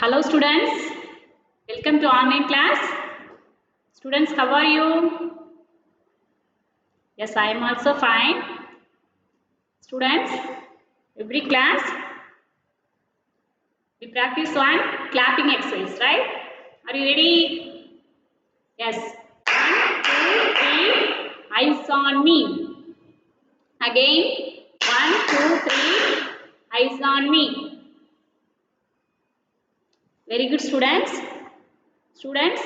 Hello students, welcome to online class. Students, how are you? Yes, I am also fine. Students, every class we practice one clapping exercise, right? Are you ready? Yes. 1, 2, 3, eyes on me. Again, 1, 2, 3, eyes on me. Very good students. Students,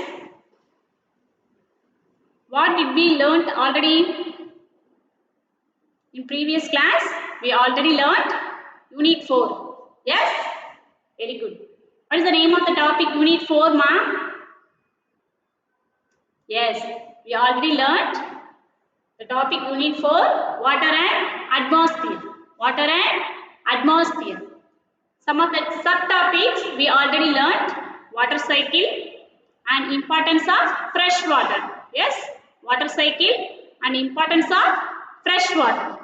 what did we learn already? In previous class, we already learned Unit 4. Yes? Very good. What is the name of the topic Unit 4, ma? Yes, we already learned the topic Unit 4, Water and Atmosphere. Water and Atmosphere. Some of the subtopics we already learned, water cycle and importance of fresh water. Yes, water cycle and importance of fresh water.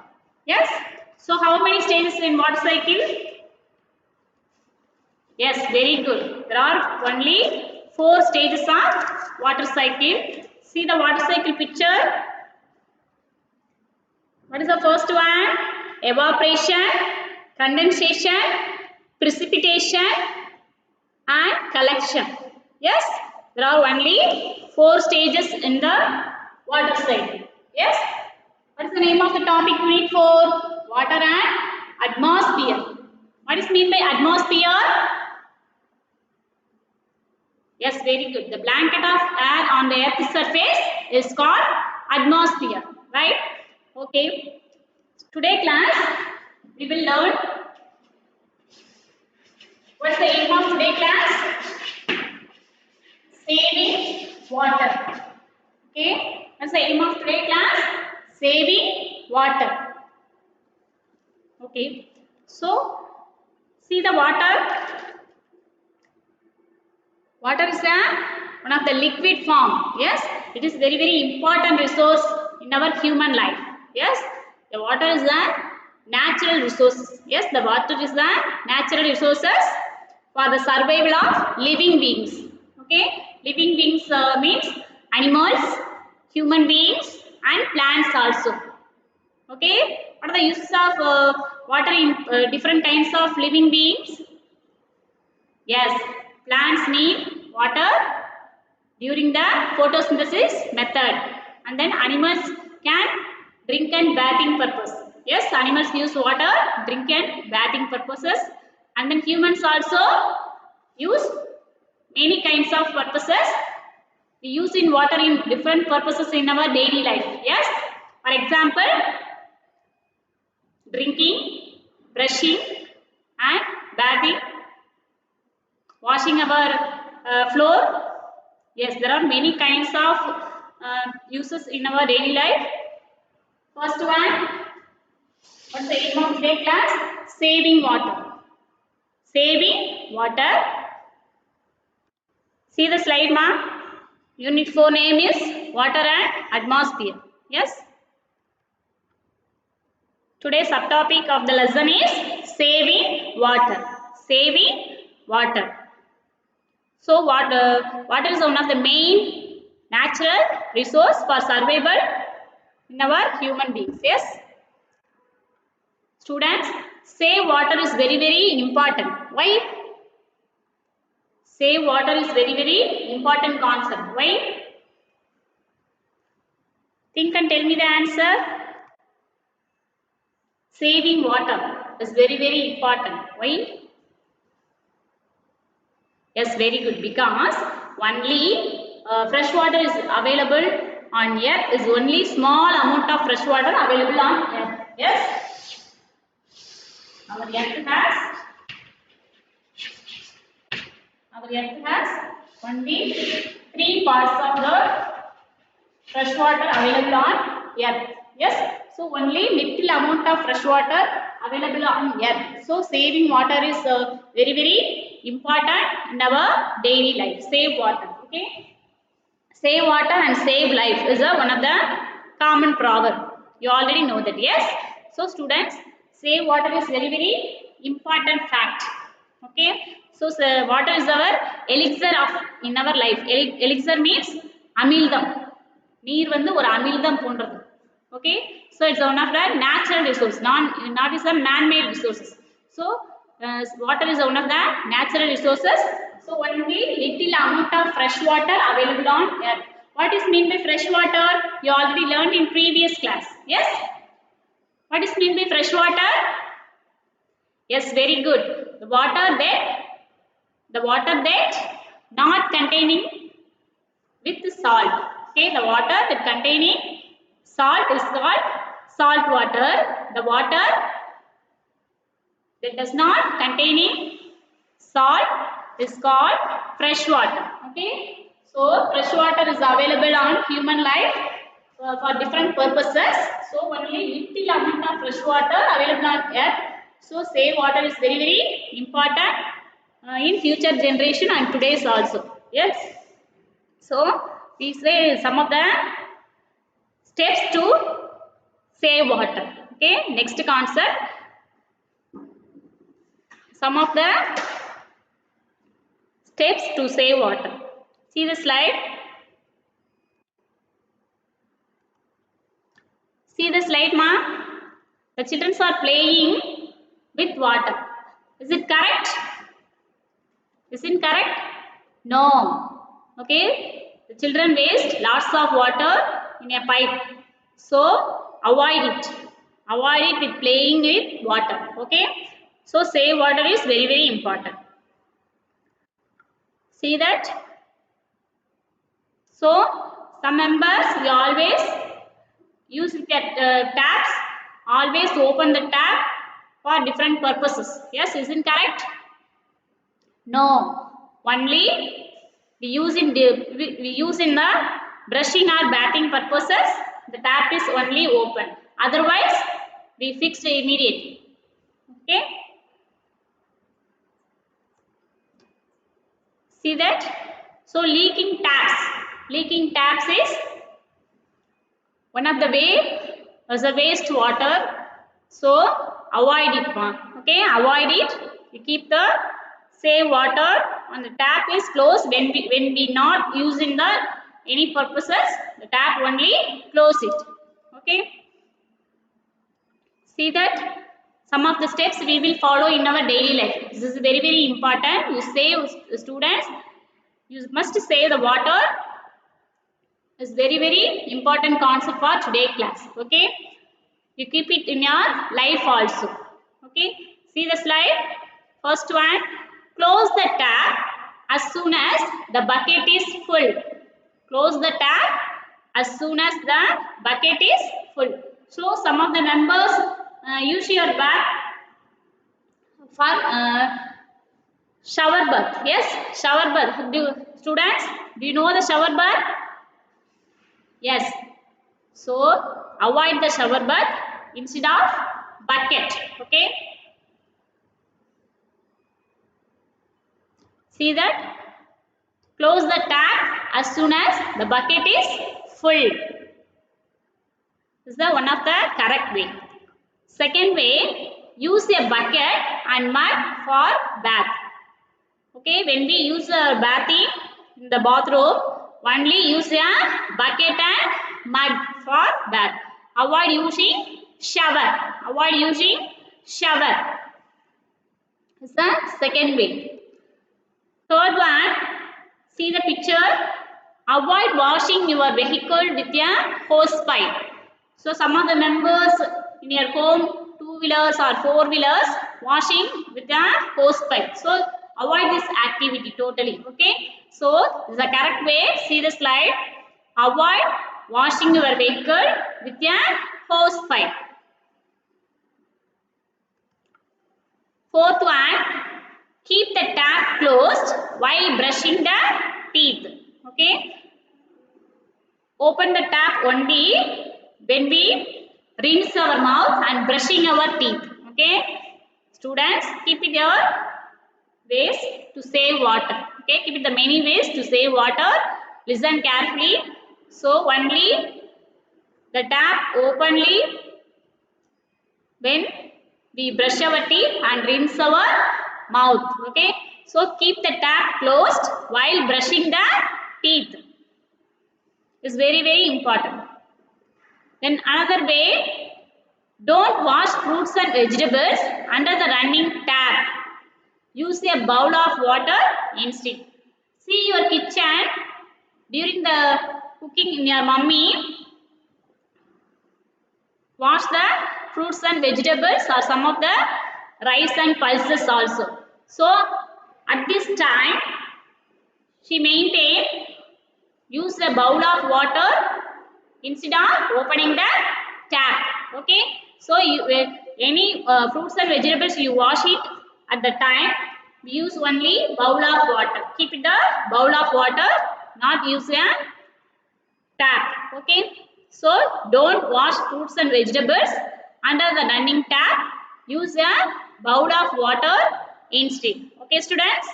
Yes, so how many stages in water cycle? Yes, very good. There are only 4 stages of water cycle. See the water cycle picture. What is the first one? Evaporation, condensation, precipitation and collection. Yes, there are only 4 stages in the water cycle. Yes, what is the name of the topic Unit 4? Water and atmosphere. What is mean by atmosphere? Yes, very good. The blanket of air on the earth's surface is called atmosphere, right? Okay. Today class, we will learn what's the aim of today class? Saving water. Okay. What's the aim of today class? Saving water. Okay. So, see the water. Water is one of the liquid form. Yes. It is very important resource in our human life. Yes. The water is a natural resource. Yes. The water is the natural resources for the survival of living beings. Okay. Living beings means animals, human beings and plants also. Okay. What are the uses of water in different kinds of living beings? Yes. Plants need water during the photosynthesis method, and then animals can drink and bathing purpose. Yes, animals use water drink and bathing purposes, and then humans also use many kinds of purposes. We use in water in different purposes in our daily life. Yes, for example, drinking, brushing and bathing, washing our floor. Yes, there are many kinds of uses in our daily life. First one, what's the aim of today class? Saving water. Saving water. See the slide, ma. Unit 4 name is Water and Atmosphere. Yes. Today's subtopic of the lesson is Saving water. Saving water. So, water is one of the main natural resource for survival in our human beings. Yes. Students, save water is very important. Why? Save water is very important concept. Why? Think and tell me the answer. Saving water is very important. Why? Yes, very good. Because only fresh water is available on earth, is only small amount of fresh water available on earth. Yes. Our earth has only 3 parts of the fresh water available on earth. Yes. So only little amount of fresh water available on earth. So saving water is very important in our daily life. Save water. Okay. Save water and save life is one of the common proverb. You already know that. Yes. So students, save water is very important fact. Okay. So, water is our elixir of in our life. Elixir means amildam. நீர் வந்து ஒரு அமிழ்தம் போன்றது. Okay, so it's one of the natural resource, not is a man-made resources. So water is one of the natural resources. So only little amount of fresh water available on earth. What is mean by fresh water? You already learned in previous class. Yes. What is mean by fresh water? Yes, very good. The water that not containing with salt. Okay, the water that containing salt is called salt water. The water that does not containing salt is called fresh water. Okay, so fresh water is available on human life for different purposes. So only little amount of fresh water available on earth. So save water is very very important in future generation and today's also. Yes. So these are some of the steps to save water. Okay, next concept. Some of the steps to save water. See the slide. See the slide, ma. The children are playing with water. Is it correct? Is it correct? No. Okay. The children waste lots of water in a pipe. So avoid it. Avoid it with playing with water. Okay. So save water is very very important. See that? So some members we always use taps. Always open the tap for different purposes. Yes, isn't correct? No. Only we use in the brushing or bathing purposes. The tap is only open. Otherwise, we fix it immediately. Okay. See that? So leaking taps. Leaking taps is one of the way as a waste water. So avoid it, ma. Okay, avoid it. We keep the save water on the tap is closed when we not using the any purposes. The tap only close it. Okay. See that? Some of the steps we will follow in our daily life. This is very very important. You save students. You must save the water. It's very very important concept for today class. Okay, you keep it in your life also. Okay, see the slide. First one, close the tap as soon as the bucket is full. Close the tap as soon as the bucket is full. So some of the members use your bath for shower bath. Yes, shower bath. Students, do you know the shower bath? Yes. So avoid the shower bath instead of bucket. Okay. See that? Close the tap as soon as the bucket is full. This is the one of the correct way. Second way, use a bucket and mug for bath. Okay, when we use bathing in the bathroom, only use a bucket and mug for bath. Avoid using shower. Avoid using shower. This is the second way. Third one, see the picture. Avoid washing your vehicle with a hose pipe. So some of the members in your home, two-wheelers or four-wheelers, washing with a hose pipe. So avoid this activity totally. Okay. So this is the correct way. See the slide. Avoid washing your vehicle with a hose pipe. Fourth one, keep the tap closed while brushing the teeth. Okay. Open the tap only when we rinse our mouth and brushing our teeth. Okay. Students, keep it your ways to save water. Okay. Keep it the many ways to save water. Listen carefully. So only the tap openly when we brush our teeth and rinse our mouth. Okay. So keep the tap closed while brushing the teeth. Is very very important. Then another way, don't wash fruits and vegetables under the running tap. Use a bowl of water instead. See your kitchen during the cooking in your mummy, wash the fruits and vegetables or some of the rice and pulses also. So at this time she maintain use a bowl of water instead of opening the tap. Okay, so any fruits and vegetables you wash it at the time, we use only bowl of water. Keep it the bowl of water, not use a tap. Okay, so don't wash fruits and vegetables under the running tap. Use a bowl of water instead. Okay, students.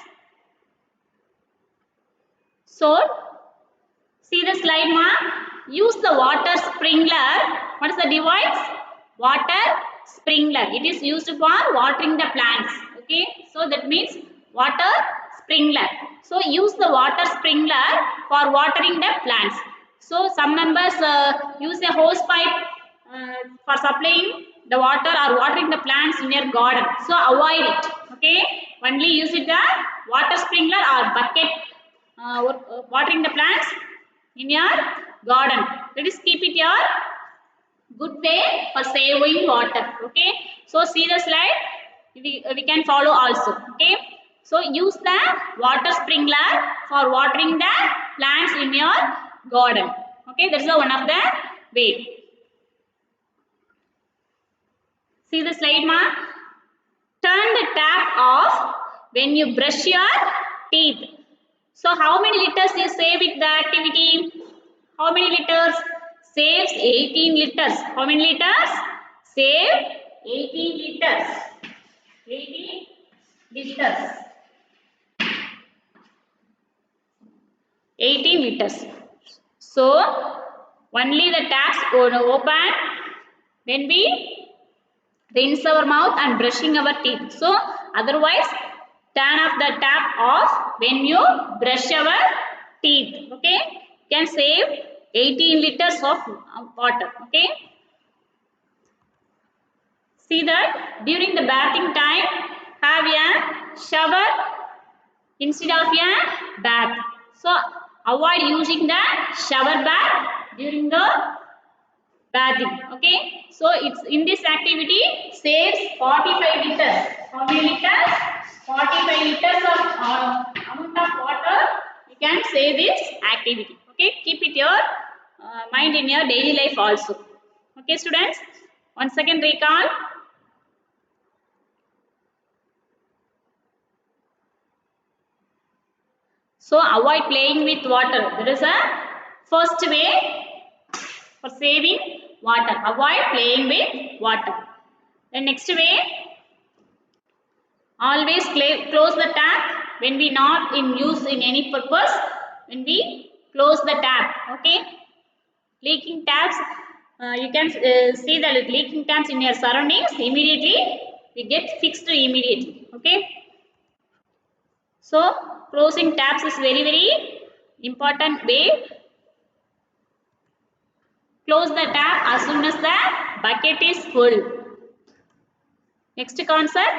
So see the slide, ma. Use the water sprinkler. What is the device? Water sprinkler. It is used for watering the plants. Okay. So that means water sprinkler. So use the water sprinkler for watering the plants. So some members use a hose pipe for supplying the water or watering the plants in your garden. So avoid it. Okay. Only use it the water sprinkler or bucket watering the plants in your garden. That is keep it your good way for saving water. Okay. So see the slide. We can follow also. Okay. So use the water sprinkler for watering the plants in your garden. Okay. That is one of the way. See the slide, ma. Turn the tap off when you brush your teeth. So how many liters you save with the activity? How many liters? Saves 18 liters. How many liters? Save 18 liters. 18 liters. 18 liters. So only the taps open when we rinse our mouth and brushing our teeth. So otherwise turn off the tap off when you brush our teeth. Okay. You can save 18 liters of water. Okay. See that during the bathing time have a shower instead of a bath. So avoid using the shower bath during the bathing. Okay. So it's in this activity saves 45 liters. How many liters? 45 liters of amount of water you can save this activity. Okay. Keep it your mind in your daily life also. Okay, students. Once again recall. So avoid playing with water. There is a first way for saving water. Avoid playing with water. The next way, always close the tap when we not in use in any purpose. When we close the tap, okay. Leaking taps, you can see the leaking taps in your surroundings. Immediately, we get fixed immediately. Okay. So closing taps is very very important way. Close the tap as soon as the bucket is full. Next concept,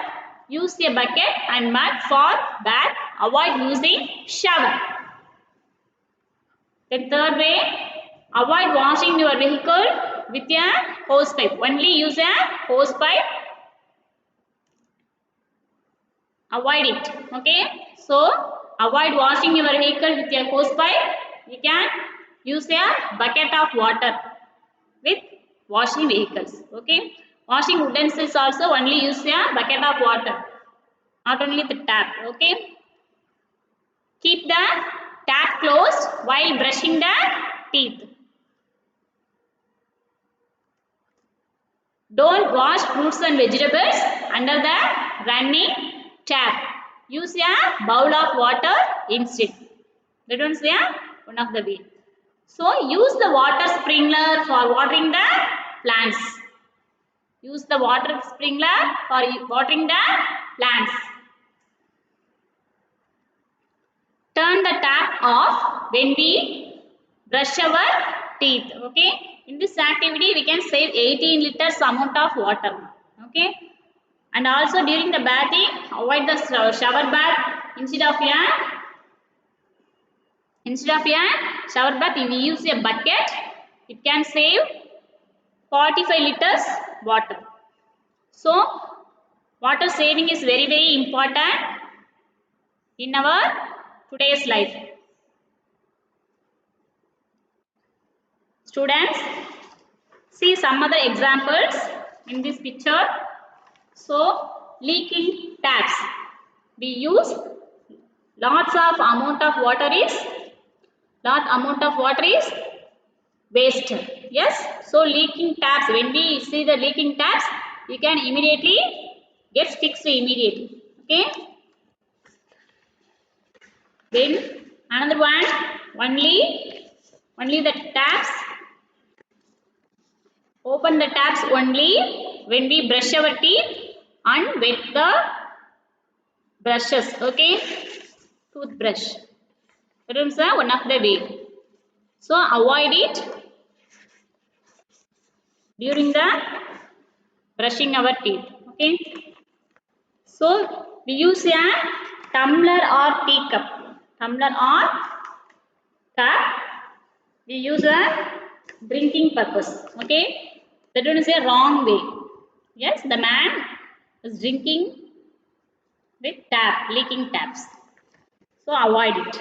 use a bucket and mug for bath. Avoid using shower. The third way, avoid washing your vehicle with a hose pipe. Only use a hose pipe. Avoid it. Okay. So avoid washing your vehicle with a hose pipe. You can use a bucket of water with washing vehicles. Okay. Washing utensils also only use a bucket of water. Not only the tap. Okay. Keep the tap closed while brushing the teeth. Don't wash fruits and vegetables under the running tap. Use a bowl of water instead. That one's one of the way. So use the water sprinkler for watering the plants. Use the water sprinkler for watering the plants. of when we brush our teeth. Okay, in this activity we can save 18 liters amount of water. Okay, and also during the bathing avoid the shower bath. Instead of a shower bath if we use a bucket, it can save 45 liters water. So water saving is very important in our today's life. Students, see some other examples in this picture. So leaking taps, we use lots of amount of water is waste. Yes, so leaking taps, when we see the leaking taps, we can immediately get fixed immediately. Okay, then another one, only the taps, open the taps only when we brush our teeth and wet the brushes. Okay, toothbrush, that is one of the way. So avoid it during the brushing our teeth. Okay, so we use a tumbler or teacup. Tumbler or cup we use a drinking purpose. Okay, that one is a wrong way. Yes, the man is drinking with leaking taps. So avoid it.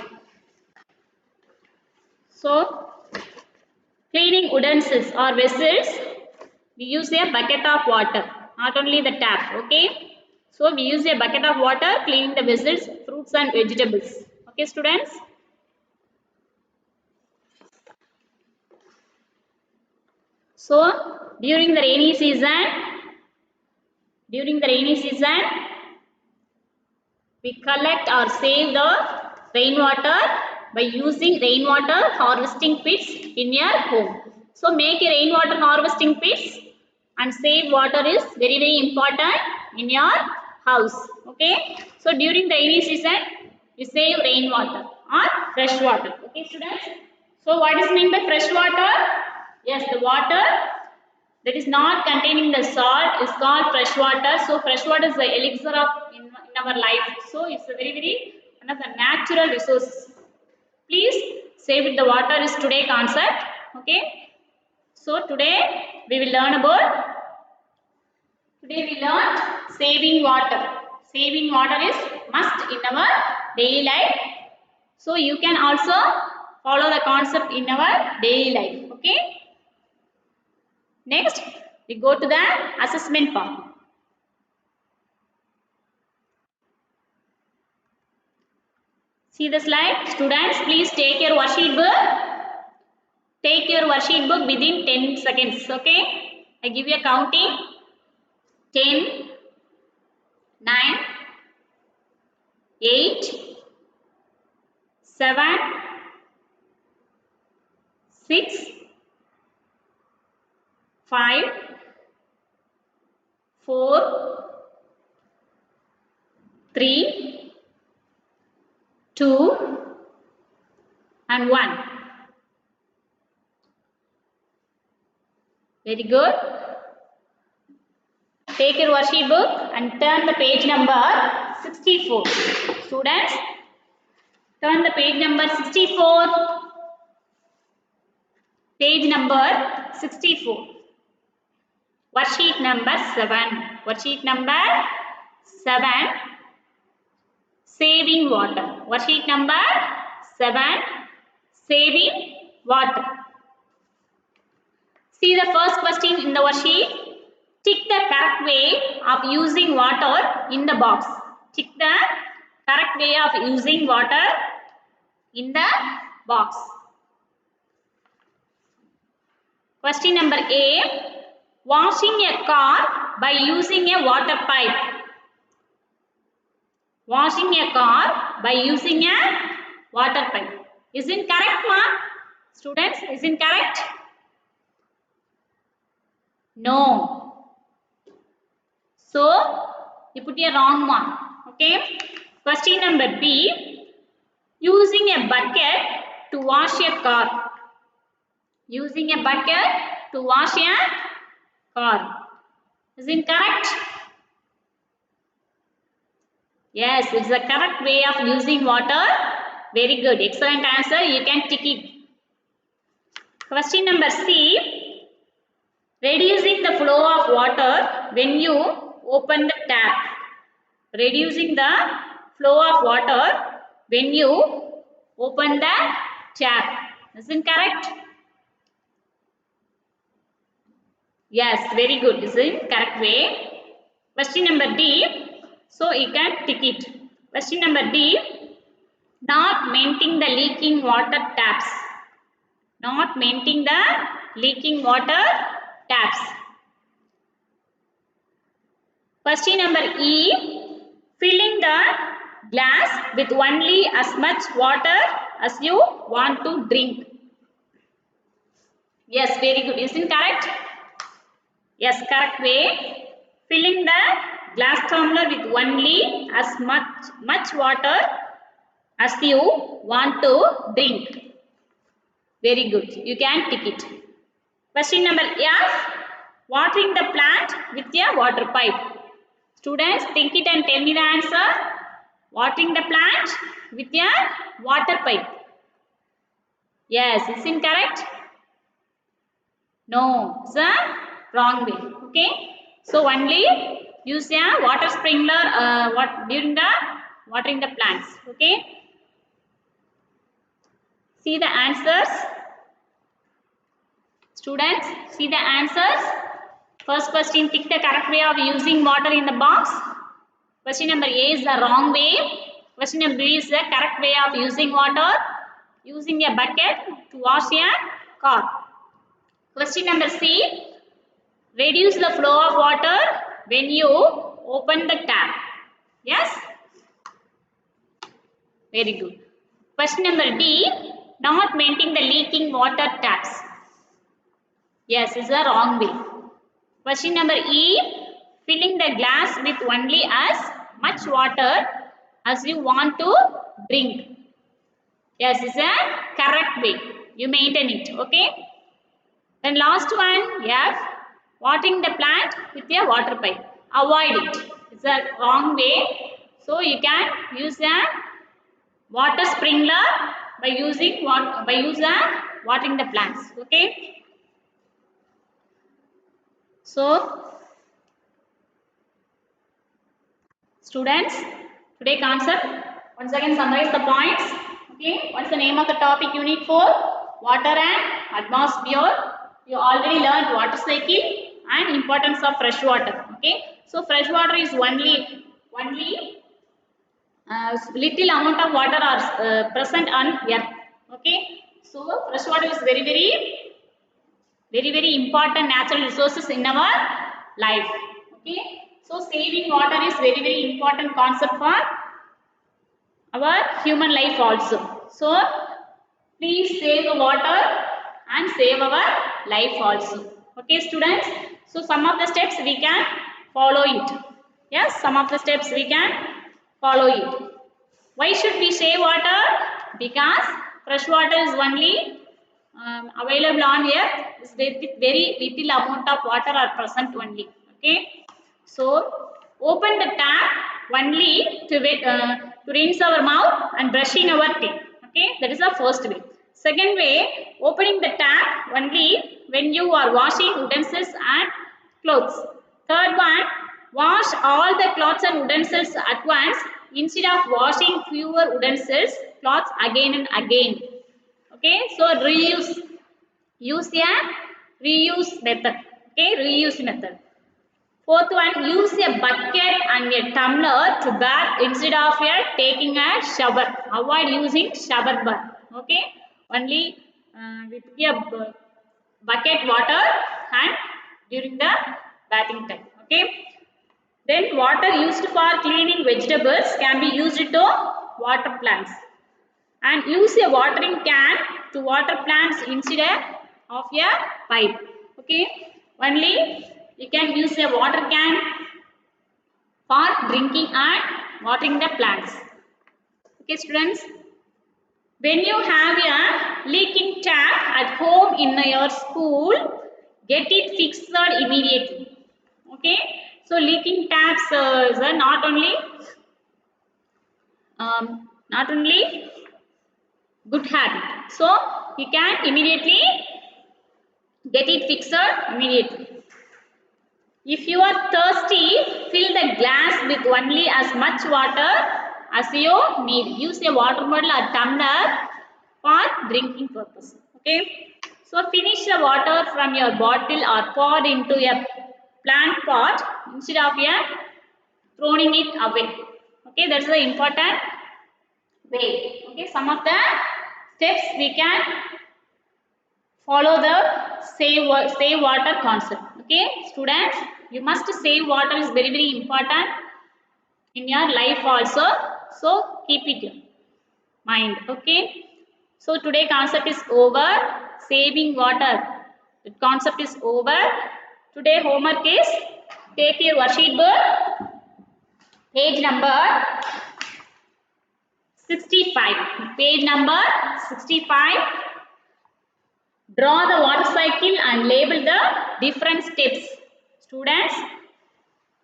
So cleaning utensils or vessels, we use a bucket of water, not only the tap. Okay, so we use a bucket of water cleaning the vessels, fruits and vegetables. Okay, students. So during the rainy season, we collect or save the rainwater by using rainwater harvesting pits in your home. So make a rainwater harvesting pits and save water is very important in your house. Okay, so during the rainy season we save rainwater or fresh water. Okay, students. So what is meant by fresh water? Yes, the water that is not containing the salt is called fresh water. So fresh water is the elixir of in our life. So it's a very one of the natural resources. Please save it. The water is today concept. Okay. So today we will learn about. Today we learned saving water. Saving water is must in our daily life. So you can also follow the concept in our daily life. Okay. Next, we go to the assessment part. See the slide? Students, please take your worksheet book. Take your worksheet book within 10 seconds. Okay? I give you a counting. 10, 9, 8, 7, 6, 5, 4, 3, 2 and 1. Very good. Take your worksheet book and turn the page number 64. Students, turn the page number 64. Page number 64. Worksheet number 7. Worksheet number 7. Saving water. Worksheet number 7. Saving water. See the first question in the worksheet. Tick the correct way of using water in the box. Tick the correct way of using water in the box. Question number A. Washing a car by using a water pipe. Washing a car by using a water pipe. Is it correct, ma? Students, is it correct? No. So, you put a wrong mark. Okay. Question number B. Using a bucket wash a car. Using a bucket to wash a car. Is it correct? Yes, it's the correct way of using water. Very good. Excellent answer. You can tick it. Question number C. Reducing the flow of water when you open the tap. Reducing the flow of water when you open the tap. Is it correct? Yes, very good. This is correct way. Question number D. So you can tick it. Question number D. Not maintaining the leaking water taps. Not maintaining the leaking water taps. Question number E. Filling the glass with only as much water as you want to drink. Yes, very good. Is it correct? Yes, correct way. Filling the glass tumbler with only as much water as you want to drink. Very good. You can tick it. Question number F. Watering the plant with a water pipe. Students, think it and tell me the answer. Watering the plant with a water pipe. Yes, is it correct? No, it's a wrong way. Okay. So only use a water sprinkler during the watering the plants. Okay. See the answers. Students, see the answers. First question, tick the correct way of using water in the box. Question number A is the wrong way. Question number B is the correct way of using water. Using a bucket to wash a car. Question number C. Reduce the flow of water when you open the tap. Yes? Very good. Question number D. Not maintaining the leaking water taps. Yes, it's the wrong way. Question number E. Filling the glass with only as much water as you want to drink. Yes, it's a correct way. You maintain it. Okay. Then last one, F. Watering the plant with a water pipe. Avoid it. It's a wrong way. So you can use a water sprinkler by using watering the plants. Okay. So students, today concept, once again summarize the points. Okay, what's the name of the topic unit 4? Water and atmosphere. You already learned water cycle and importance of fresh water. Okay, so fresh water is only little amount of water are present on earth. Okay, so fresh water is very important natural resources in our life. Okay, so saving water is very important concept for our human life also. So please save the water and save our life also. Okay students, so some of the steps we can follow it. Yes, some of the steps we can follow it. Why should we save water? Because fresh water is only available on earth. Very little amount of water are present only. Okay, so open the tap only to rinse our mouth and brushing our teeth. Okay, that is the first way. Second way, opening the tap only when you are washing utensils and clothes. Third one, wash all the cloths and utensils at once instead of washing fewer utensils, cloths again and again. Okay, so reuse. Use a reuse method. Okay, reuse method. Fourth one, use a bucket and a tumbler to bath instead of taking a shower. Avoid using shower bath. Okay, only with a bucket water and during the bathing time. Okay. Then water used for cleaning vegetables can be used to water plants. And use a watering can to water plants instead of a pipe. Okay. Only you can use a water can for drinking and watering the plants. Okay students. When you have a leaking tap at home in your school, get it fixed immediately. Okay, so leaking taps is not only good habit. So you can immediately get it fixed immediately. If you are thirsty, fill the glass with only as much water as you need. Use a water bottle or tumbler for drinking purpose. Okay. So finish the water from your bottle or pour into a plant pot instead of throwing it away. Okay, that's the important way. Okay, some of the steps we can follow the save water concept. Okay, students, you must save water is very important in your life also. So keep it in mind. Okay, so today concept is over. Saving water, the concept is over. Today homework is take your worksheet book, page number 65. Page number 65. Draw the water cycle and label the different steps. Students,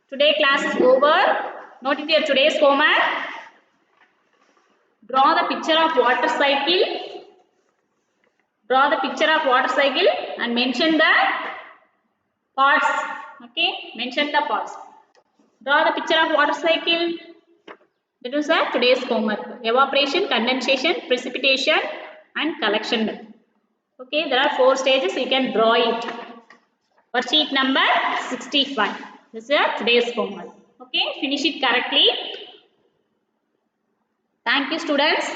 today class is over. Note it here today's homework. Draw the picture of water cycle. Draw the picture of water cycle and mention the parts. Okay, mention the parts. Draw the picture of water cycle. That is today's homework. Evaporation, condensation, precipitation and collection method. Okay, there are 4 stages. You can draw it. Worksheet number 65. This is today's homework. Okay, finish it correctly. Thank you, students.